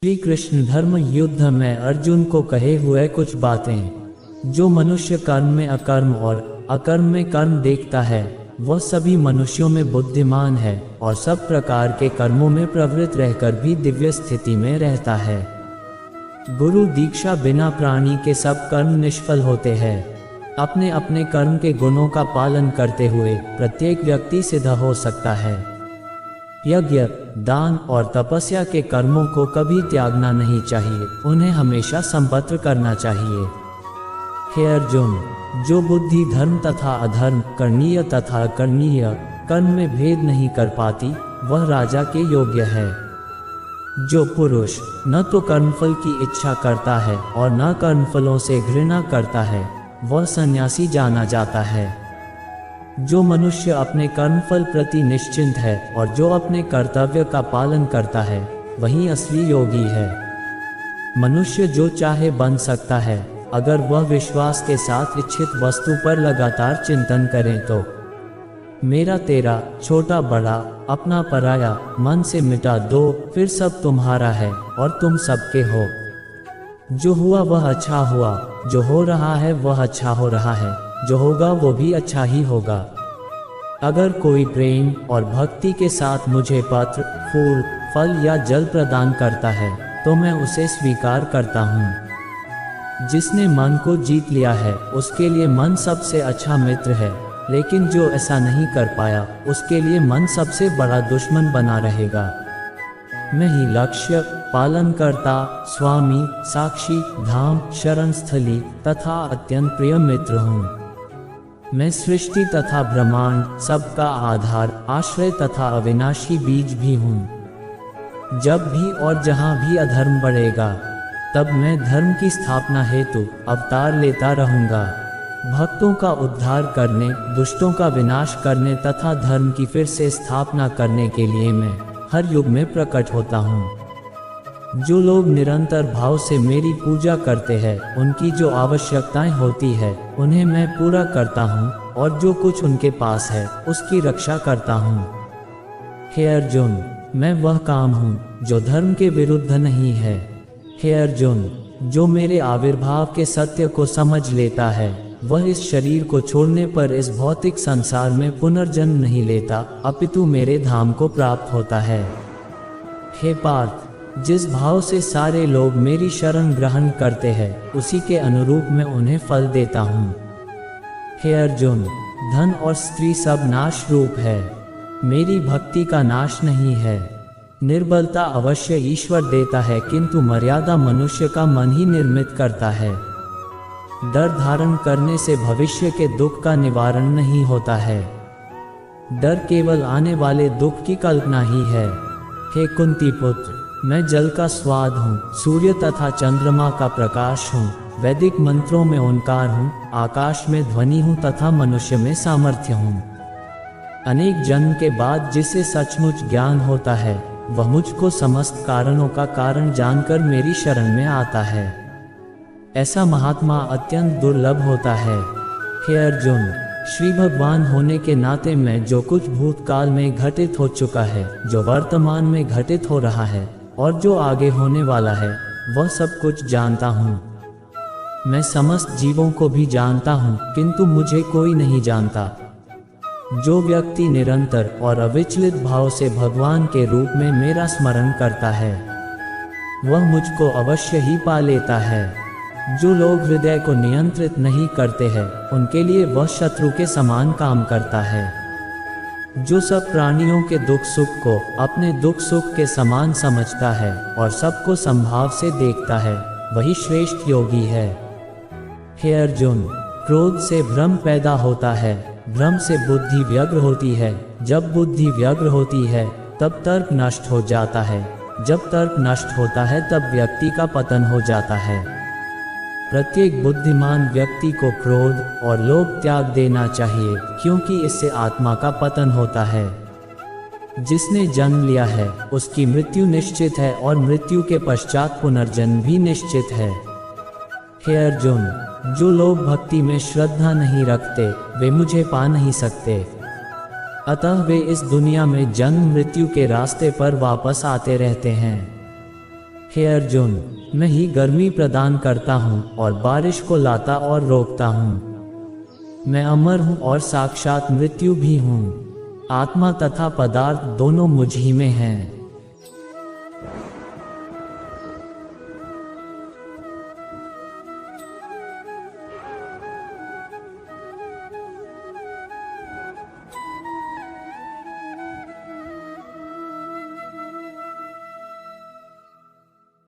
श्री कृष्ण धर्म युद्ध में अर्जुन को कहे हुए कुछ बातें। जो मनुष्य कर्म में अकर्म और अकर्म में कर्म देखता है वह सभी मनुष्यों में बुद्धिमान है और सब प्रकार के कर्मों में प्रवृत्त रहकर भी दिव्य स्थिति में रहता है। गुरु दीक्षा बिना प्राणी के सब कर्म निष्फल होते हैं। अपने अपने कर्म के गुणों का पालन करते हुए प्रत्येक व्यक्ति सिद्ध हो सकता है। यज्ञ, दान और तपस्या के कर्मों को कभी त्यागना नहीं चाहिए, उन्हें हमेशा संपन्न करना चाहिए। हे अर्जुन, जो बुद्धि धर्म तथा अधर्म, करणीय तथा अकरणीय कर्म में भेद नहीं कर पाती वह राजा के योग्य है। जो पुरुष न तो कर्मफल की इच्छा करता है और न कर्मफलों से घृणा करता है वह सन्यासी जाना जाता है। जो मनुष्य अपने कर्मफल प्रति निश्चिंत है और जो अपने कर्तव्य का पालन करता है वही असली योगी है। मनुष्य जो चाहे बन सकता है अगर वह विश्वास के साथ इच्छित वस्तु पर लगातार चिंतन करें तो। मेरा तेरा, छोटा बड़ा, अपना पराया मन से मिटा दो, फिर सब तुम्हारा है और तुम सबके हो। जो हुआ वह अच्छा हुआ, जो हो रहा है वह अच्छा हो रहा है, जो होगा वो भी अच्छा ही होगा। अगर कोई प्रेम और भक्ति के साथ मुझे पत्र, फूल, फल या जल प्रदान करता है तो मैं उसे स्वीकार करता हूँ। जिसने मन को जीत लिया है उसके लिए मन सबसे अच्छा मित्र है, लेकिन जो ऐसा नहीं कर पाया उसके लिए मन सबसे बड़ा दुश्मन बना रहेगा। मैं ही लक्ष्य, पालनकर्ता, स्वामी, साक्षी, धाम, शरण स्थली तथा अत्यंत प्रिय मित्र हूँ। मैं सृष्टि तथा ब्रह्मांड सबका आधार, आश्रय तथा अविनाशी बीज भी हूँ। जब भी और जहाँ भी अधर्म बढ़ेगा तब मैं धर्म की स्थापना हेतु अवतार लेता रहूँगा। भक्तों का उद्धार करने, दुष्टों का विनाश करने तथा धर्म की फिर से स्थापना करने के लिए मैं हर युग में प्रकट होता हूँ। जो लोग निरंतर भाव से मेरी पूजा करते हैं उनकी जो आवश्यकताएं होती है उन्हें मैं पूरा करता हूँ और जो कुछ उनके पास है उसकी रक्षा करता हूँ। हे अर्जुन, मैं वह काम हूँ जो धर्म के विरुद्ध नहीं है। हे अर्जुन, जो मेरे आविर्भाव के सत्य को समझ लेता है वह इस शरीर को छोड़ने पर इस भौतिक संसार में पुनर्जन्म नहीं लेता अपितु मेरे धाम को प्राप्त होता है। हे पार्थ, जिस भाव से सारे लोग मेरी शरण ग्रहण करते हैं उसी के अनुरूप मैं उन्हें फल देता हूँ। हे अर्जुन, धन और स्त्री सब नाश रूप है, मेरी भक्ति का नाश नहीं है। निर्बलता अवश्य ईश्वर देता है किंतु मर्यादा मनुष्य का मन ही निर्मित करता है। डर धारण करने से भविष्य के दुख का निवारण नहीं होता है। डर केवल आने वाले दुख की कल्पना ही है। हे कुंती पुत्र, मैं जल का स्वाद हूँ, सूर्य तथा चंद्रमा का प्रकाश हूँ, वैदिक मंत्रों में ओंकार हूँ, आकाश में ध्वनि हूँ तथा मनुष्य में सामर्थ्य हूँ। अनेक जन्म के बाद जिसे सचमुच ज्ञान होता है वह मुझको समस्त कारणों का कारण जानकर मेरी शरण में आता है। ऐसा महात्मा अत्यंत दुर्लभ होता है। हे अर्जुन, श्री भगवान होने के नाते मैं जो कुछ भूतकाल में घटित हो चुका है, जो वर्तमान में घटित हो रहा है और जो आगे होने वाला है वह सब कुछ जानता हूँ। मैं समस्त जीवों को भी जानता हूँ किंतु मुझे कोई नहीं जानता। जो व्यक्ति निरंतर और अविचलित भाव से भगवान के रूप में मेरा स्मरण करता है वह मुझको अवश्य ही पा लेता है। जो लोग हृदय को नियंत्रित नहीं करते हैं उनके लिए वह शत्रु के समान काम करता है। जो सब प्राणियों के दुख सुख को अपने दुख सुख के समान समझता है और सबको संभाव से देखता है वही श्रेष्ठ योगी है। हे अर्जुन, क्रोध से भ्रम पैदा होता है, भ्रम से बुद्धि व्यग्र होती है, जब बुद्धि व्यग्र होती है तब तर्क नष्ट हो जाता है, जब तर्क नष्ट होता है तब व्यक्ति का पतन हो जाता है। प्रत्येक बुद्धिमान व्यक्ति को क्रोध और लोभ त्याग देना चाहिए क्योंकि इससे आत्मा का पतन होता है। जिसने जन्म लिया है उसकी मृत्यु निश्चित है और मृत्यु के पश्चात पुनर्जन्म भी निश्चित है। हे अर्जुन, जो लोग भक्ति में श्रद्धा नहीं रखते वे मुझे पा नहीं सकते, अतः वे इस दुनिया में जन्म मृत्यु के रास्ते पर वापस आते रहते हैं। हे अर्जुन, मैं ही गर्मी प्रदान करता हूँ और बारिश को लाता और रोकता हूँ। मैं अमर हूँ और साक्षात मृत्यु भी हूँ। आत्मा तथा पदार्थ दोनों मुझ ही में हैं।